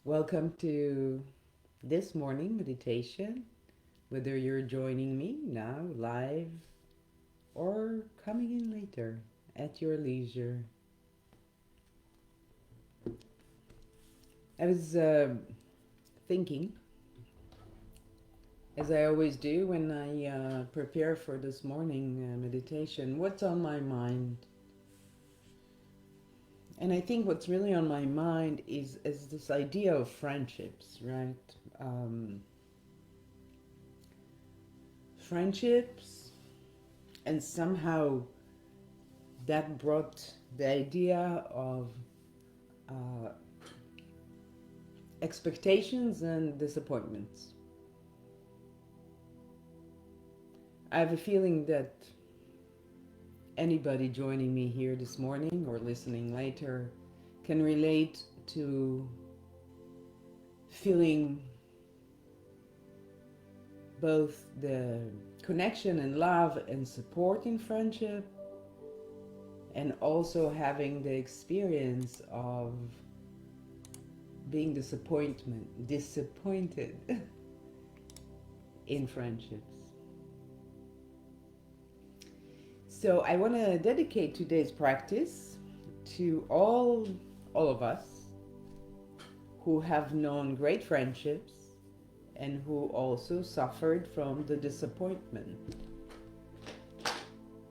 Welcome to this morning meditation, whether you're joining me now live or coming in later at your leisure. I was thinking, as I always do when I prepare for this morning meditation, what's on my mind. And I think what's really on my mind is this idea of friendships, right? Um, Friendships, and somehow that brought the idea of uh, expectations and disappointments. I have a feeling that anybody joining me here this morning or listening later can relate to feeling both the connection and love and support in friendship, and also having the experience of being disappointed in friendships. So I want to dedicate today's practice to all of us who have known great friendships and who also suffered from the disappointment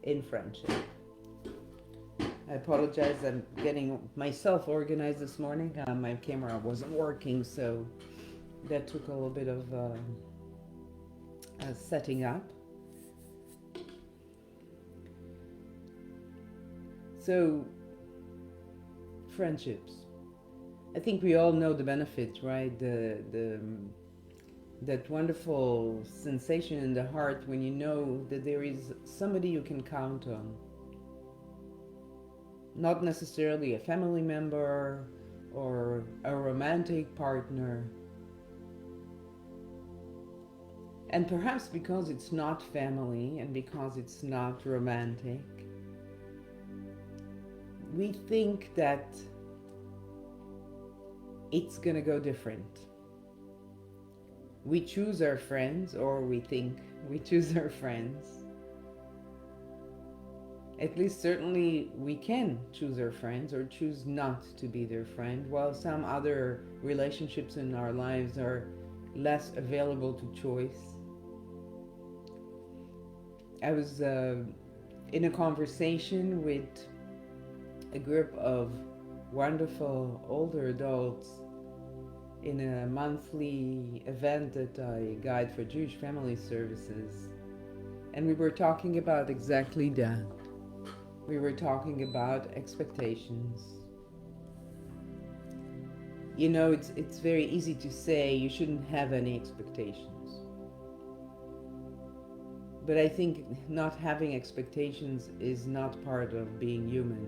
in friendship. I apologize, I'm getting myself organized this morning. My camera wasn't working, so that took a little bit of setting up. So, friendships. I think we all know the benefits, right? That wonderful sensation in the heart when you know that there is somebody you can count on. Not necessarily a family member or a romantic partner. And perhaps because it's not family and because it's not romantic, we think that it's gonna go different. We choose our friends, or we think we choose our friends. At least certainly we can choose our friends or choose not to be their friend, while some other relationships in our lives are less available to choice. I was in a conversation with a group of wonderful older adults in a monthly event that I guide for Jewish Family Services. And we were talking about exactly that. We were talking about expectations. You know, it's very easy to say you shouldn't have any expectations. But I think not having expectations is not part of being human.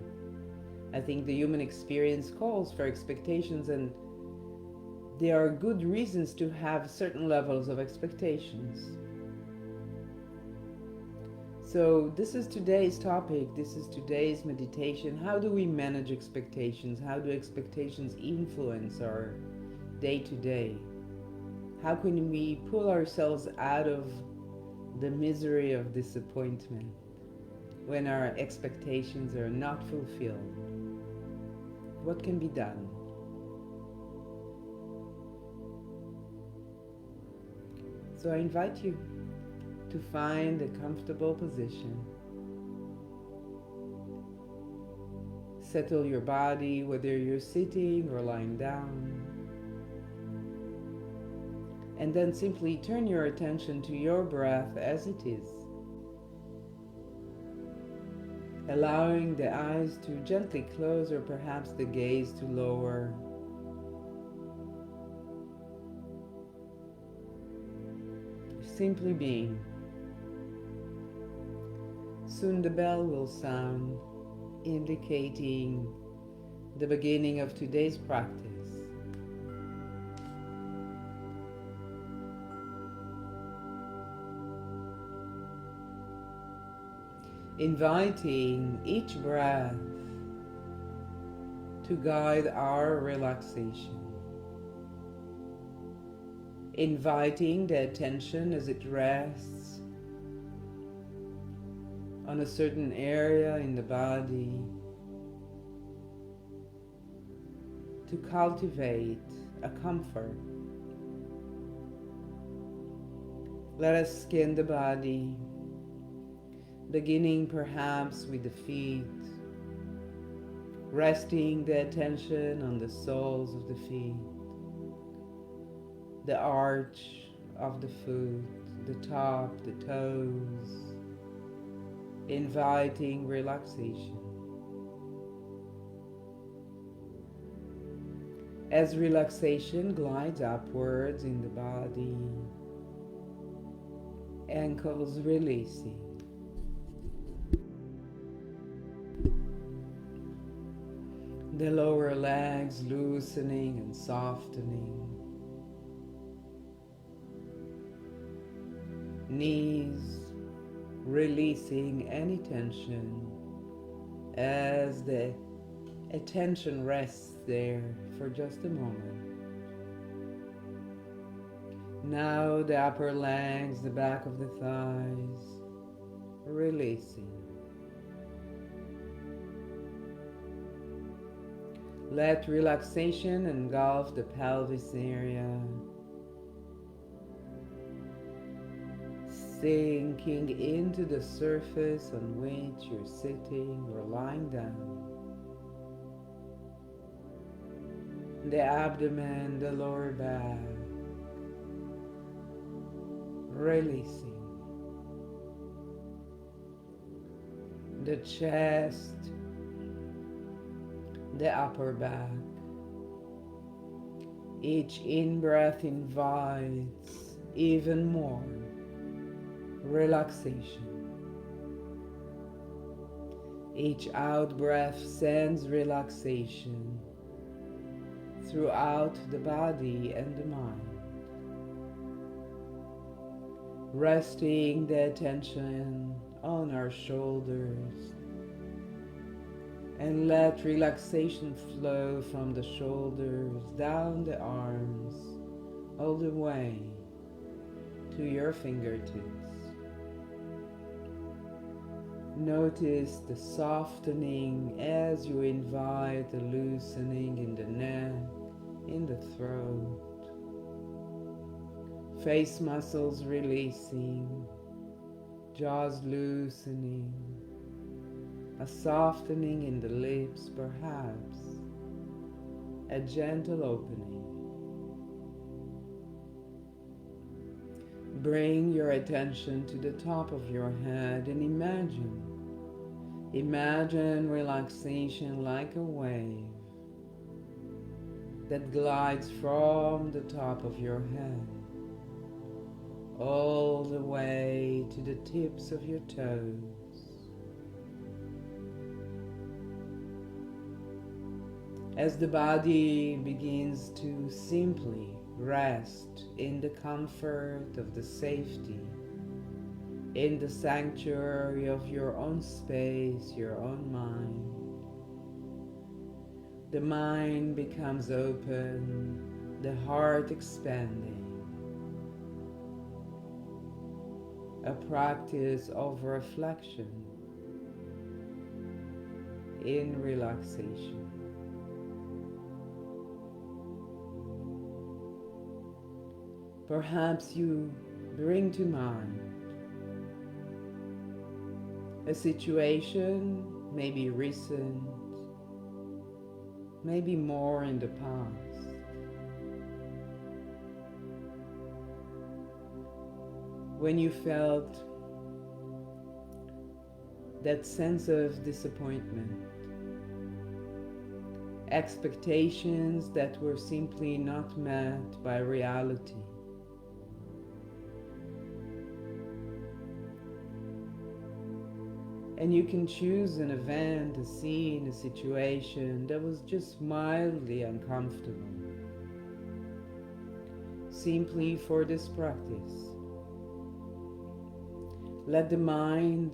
I think the human experience calls for expectations, and there are good reasons to have certain levels of expectations. So this is today's topic, this is today's meditation. How do we manage expectations? How do expectations influence our day-to-day? How can we pull ourselves out of the misery of disappointment when our expectations are not fulfilled? What can be done? So I invite you to find a comfortable position. Settle your body, whether you're sitting or lying down. And then simply turn your attention to your breath as it is, allowing the eyes to gently close or perhaps the gaze to lower. Simply being. Soon the bell will sound, indicating the beginning of today's practice. Inviting each breath to guide our relaxation. inviting the attention as it rests on a certain area in the body to cultivate a comfort. Let us scan the body, beginning perhaps with the feet, resting the attention on the soles of the feet, the arch of the foot, the top, the toes, inviting relaxation. As relaxation glides upwards in the body, ankles releasing, the lower legs loosening and softening, knees releasing any tension as the attention rests there for just a moment. Now the upper legs, the back of the thighs, releasing. Let relaxation engulf the pelvis area, sinking into the surface on which you're sitting or lying down. The abdomen, the lower back, releasing. The chest, the upper back. Each in-breath invites even more relaxation. Each out-breath sends relaxation throughout the body and the mind. Resting the attention on our shoulders, and let relaxation flow from the shoulders down the arms all the way to your fingertips. Notice the softening as you invite the loosening in the neck, in the throat. Face muscles releasing, jaws loosening, a softening in the lips perhaps, a gentle opening. Bring your attention to the top of your head and imagine relaxation like a wave that glides from the top of your head all the way to the tips of your toes. As the body begins to simply rest in the comfort of the safety, in the sanctuary of your own space, your own mind, the mind becomes open, the heart expanding. A practice of reflection in relaxation. Perhaps you bring to mind a situation, maybe recent, maybe more in the past, when you felt that sense of disappointment, expectations that were simply not met by reality. And you can choose an event, a scene, a situation that was just mildly uncomfortable, simply for this practice. Let the mind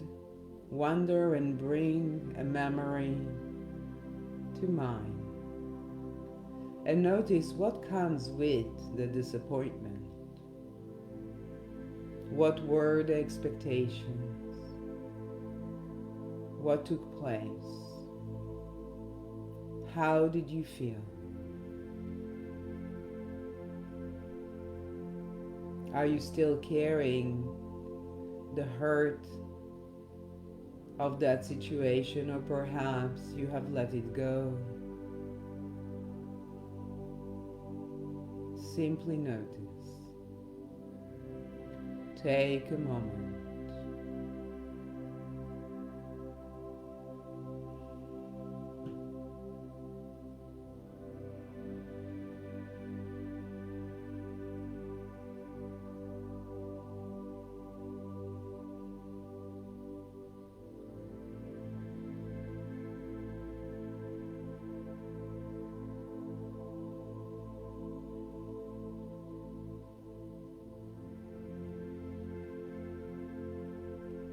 wander and bring a memory to mind. And notice what comes with the disappointment. What were the expectations? What took place? How did you feel? Are you still carrying the hurt of that situation, or perhaps you have let it go? Simply notice. Take a moment.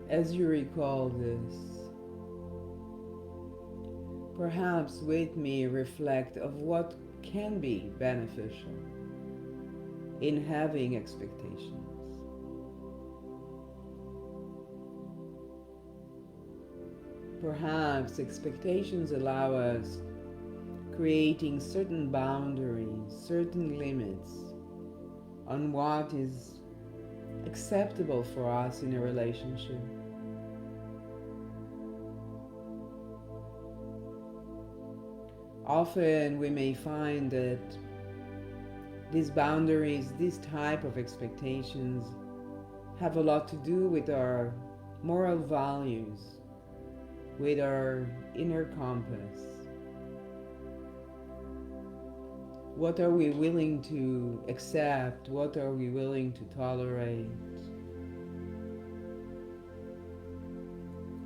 As you recall this, perhaps with me reflect of what can be beneficial in having expectations. Perhaps expectations allow us creating certain boundaries, certain limits on what is acceptable for us in a relationship. Often we may find that these boundaries, these type of expectations, have a lot to do with our moral values, with our inner compass. What are we willing to accept? What are we willing to tolerate?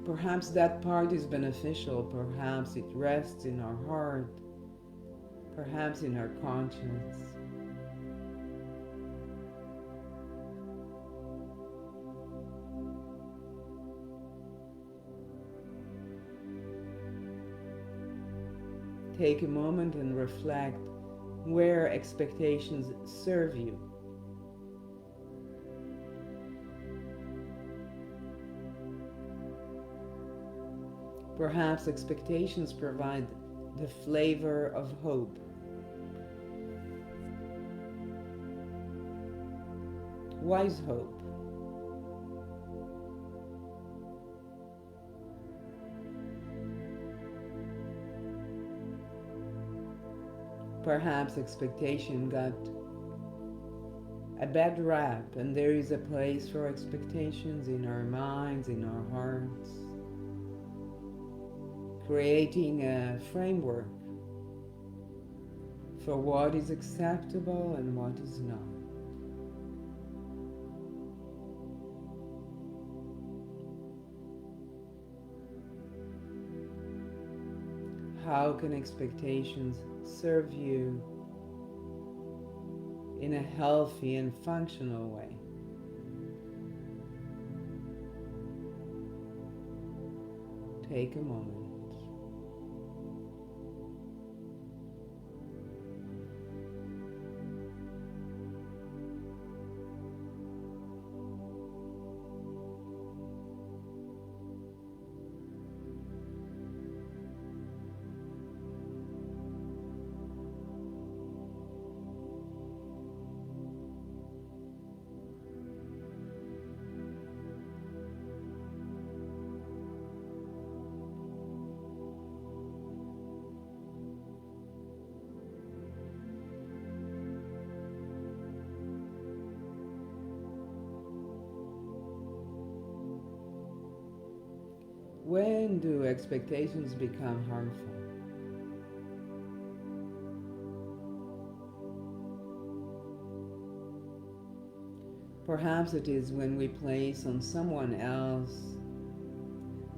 Perhaps that part is beneficial, perhaps it rests in our heart, perhaps in our conscience. Take a moment and reflect where expectations serve you. Perhaps expectations provide the flavor of hope. Why is hope? Perhaps expectation got a bad rap, and there is a place for expectations in our minds, in our hearts, creating a framework for what is acceptable and what is not. How can expectations serve you in a healthy and functional way? Take a moment. When do expectations become harmful? Perhaps it is when we place on someone else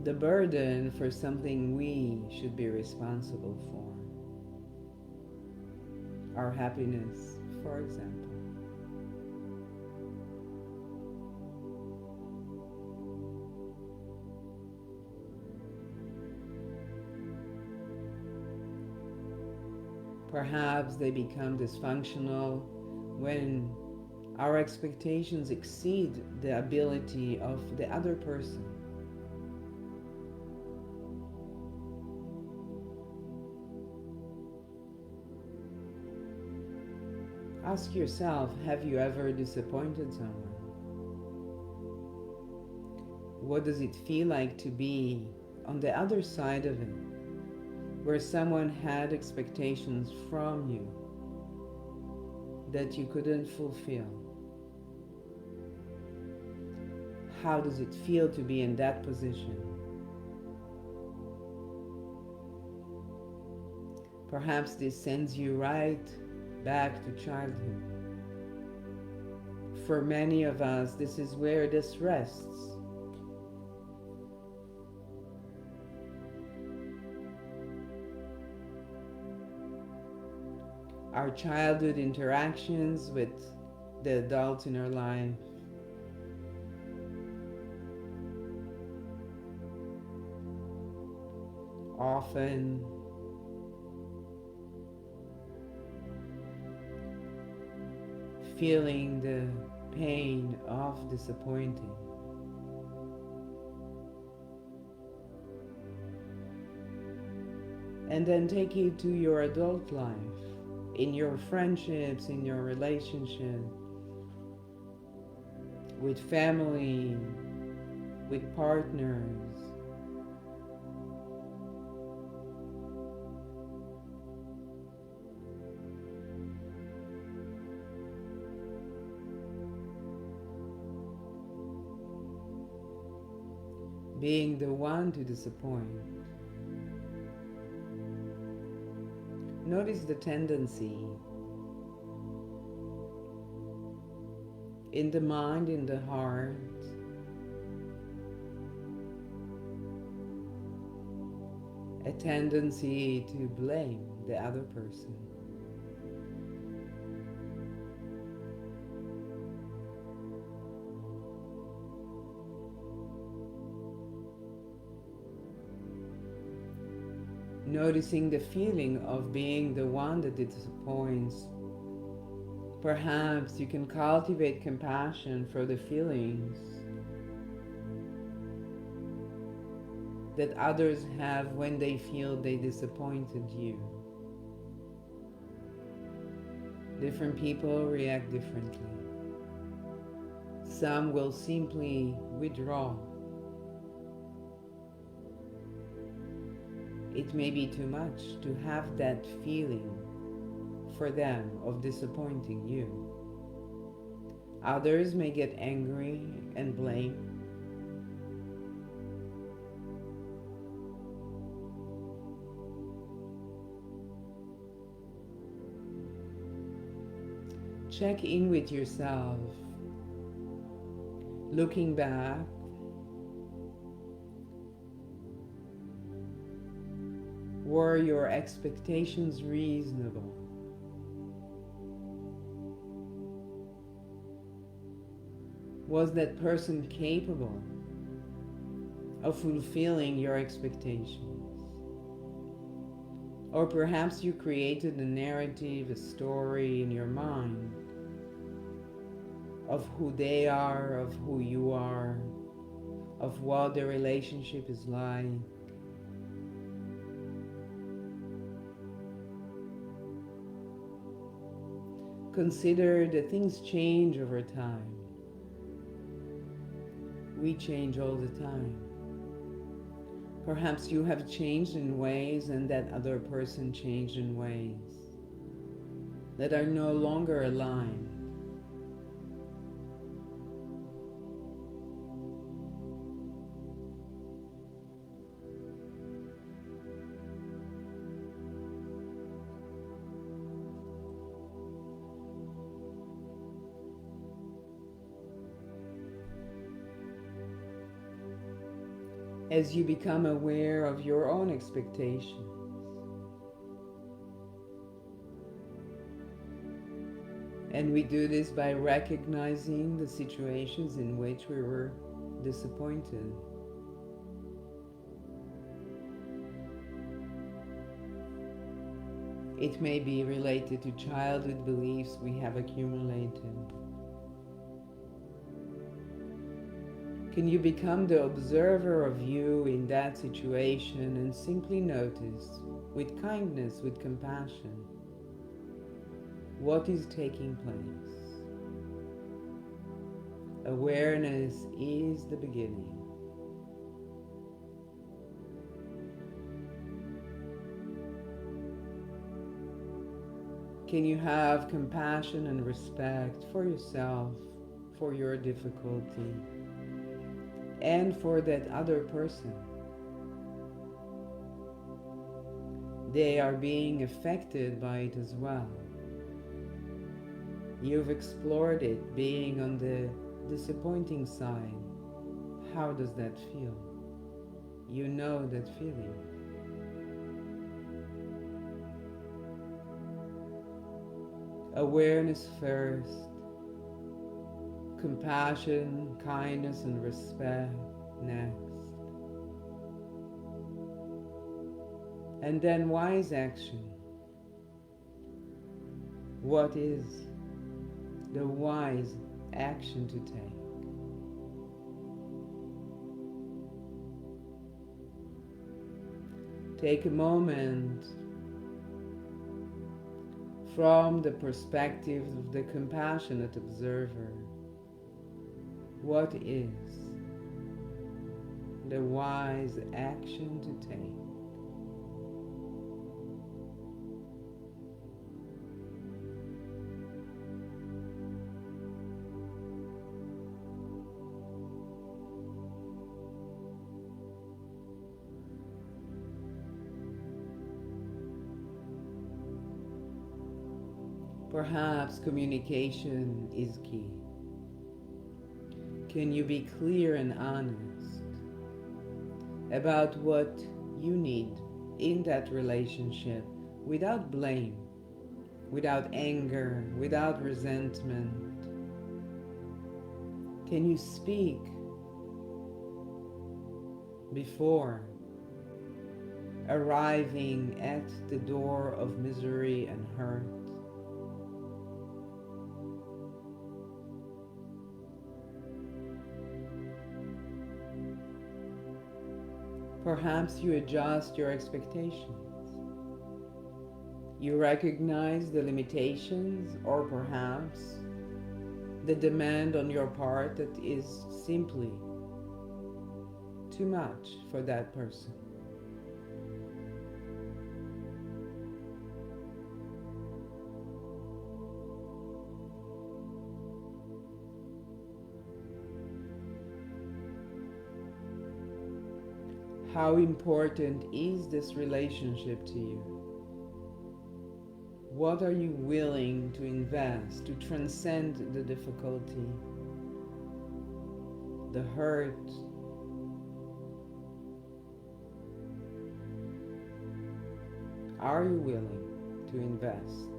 the burden for something we should be responsible for. Our happiness, for example. Perhaps they become dysfunctional when Our expectations exceed the ability of the other person. Ask yourself, have you ever disappointed someone? What does it feel like to be on the other side of it, where someone had expectations from you that you couldn't fulfill? How does it feel to be in that position? Perhaps this sends you right back to childhood. For many of us, this is where this rests. Our childhood interactions with the adults in our life, often feeling the pain of disappointing. And then take it to your adult life, in your friendships, in your relationship, with family, with partners. Being the one to disappoint. Notice the tendency in the mind, in the heart, a tendency to blame the other person. Noticing the feeling of being the one that disappoints. Perhaps you can cultivate compassion for the feelings that others have when they feel they disappointed you. Different people react differently. Some will simply withdraw. It may be too much to have that feeling for them of disappointing you. Others may get angry and blame. Check in with yourself. Looking back, were your expectations reasonable? Was that person capable of fulfilling your expectations? Or perhaps you created a narrative, a story in your mind of who they are, of who you are, of what the relationship is like. Consider that things change over time. We change all the time. Perhaps you have changed in ways and that other person changed in ways that are no longer aligned. As you become aware of your own expectations, and we do this by recognizing the situations in which we were disappointed. It may be related to childhood beliefs we have accumulated. Can you become the observer of you in that situation and simply notice, with kindness, with compassion, what is taking place? Awareness is the beginning. Can you have compassion and respect for yourself, for your difficulty, and for that other person? They are being affected by it as well. You've explored it, being on the disappointing side. How does that feel? You know that feeling. Awareness first, compassion, kindness, and respect next. And then wise action. What is the wise action to take? Take a moment from the perspective of the compassionate observer. What is the wise action to take? Perhaps communication is key. Can you be clear and honest about what you need in that relationship without blame, without anger, without resentment? Can you speak before arriving at the door of misery and hurt? Perhaps you adjust your expectations. You recognize the limitations, or perhaps the demand on your part that is simply too much for that person. How important is this relationship to you? What are you willing to invest to transcend the difficulty, the hurt? Are you willing to invest?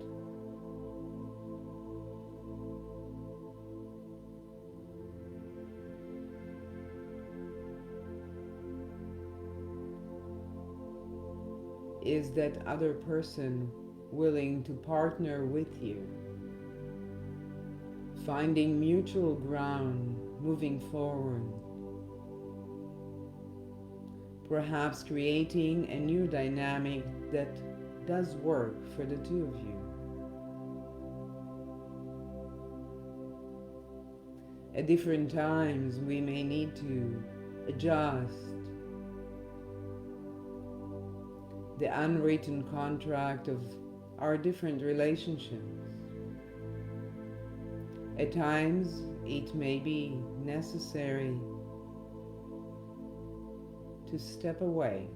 Is that other person willing to partner with you, finding mutual ground, moving forward, perhaps creating a new dynamic that does work for the two of you? At different times, we may need to adjust the unwritten contract of our different relationships. At times, it may be necessary to step away.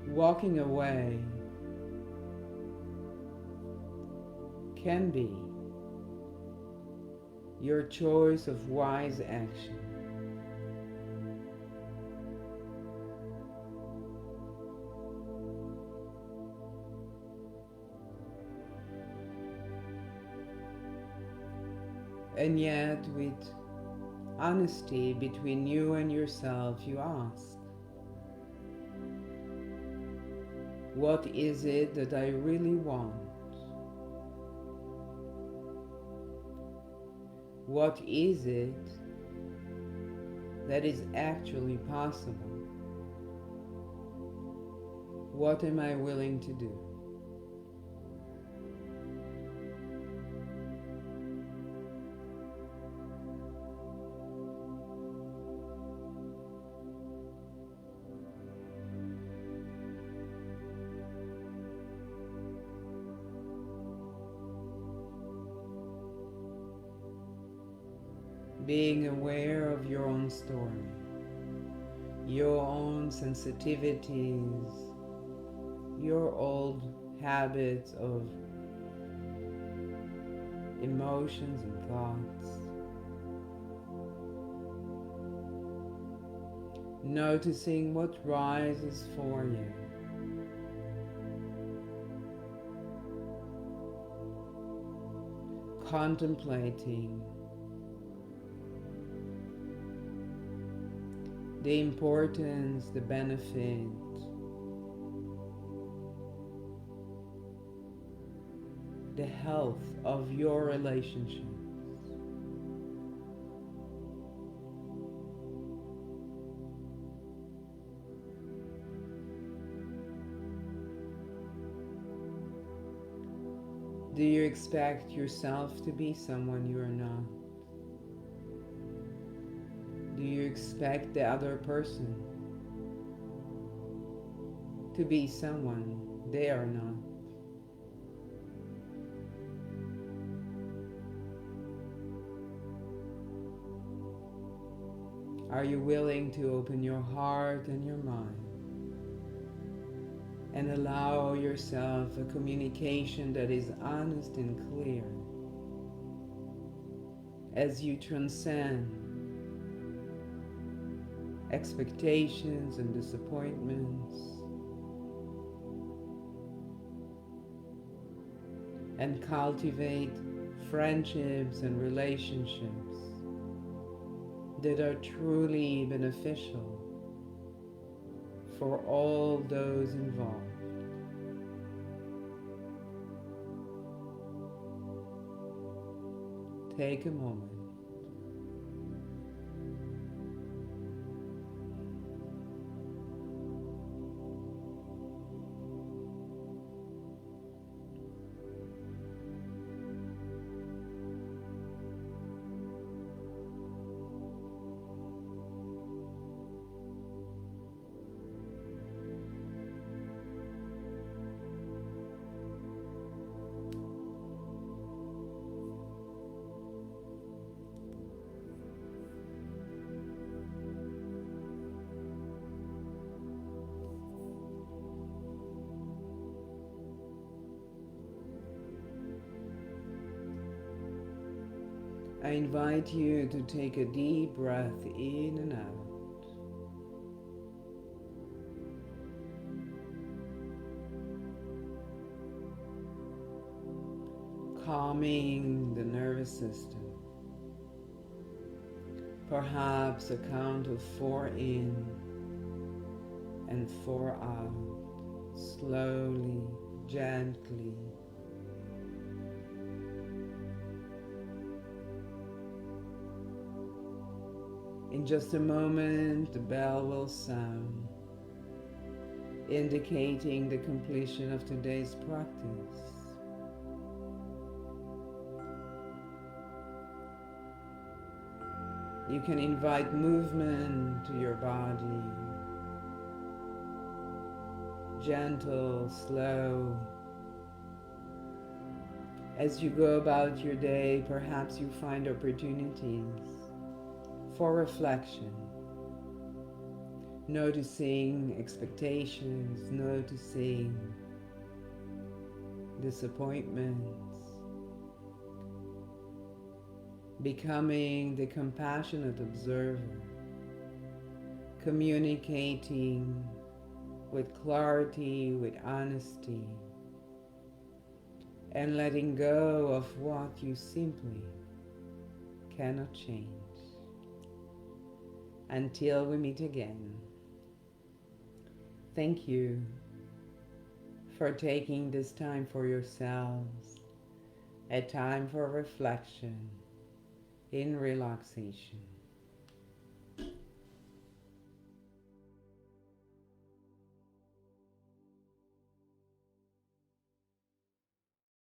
Walking away can be your choice of wise action. And yet, with honesty between you and yourself, you ask, what is it that I really want? What is it that is actually possible? What am I willing to do? Being aware of your own story, your own sensitivities, your old habits of emotions and thoughts. Noticing what rises for you. Contemplating the importance, the benefit, the health of your relationships. Do you expect yourself to be someone you are not? Do you expect the other person to be someone they are not? Are you willing to open your heart and your mind and allow yourself a communication that is honest and clear as you transcend expectations and disappointments and cultivate friendships and relationships that are truly beneficial for all those involved? Take a moment. I invite you to take a deep breath in and out, calming the nervous system. Perhaps a count of 4 in and 4 out, slowly, gently. In just a moment, the bell will sound, indicating the completion of today's practice. You can invite movement to your body, gentle, slow. As you go about your day, perhaps you find opportunities for reflection, noticing expectations, noticing disappointments, becoming the compassionate observer, communicating with clarity, with honesty, and letting go of what you simply cannot change. Until we meet again, thank you for taking this time for yourselves, a time for reflection in relaxation.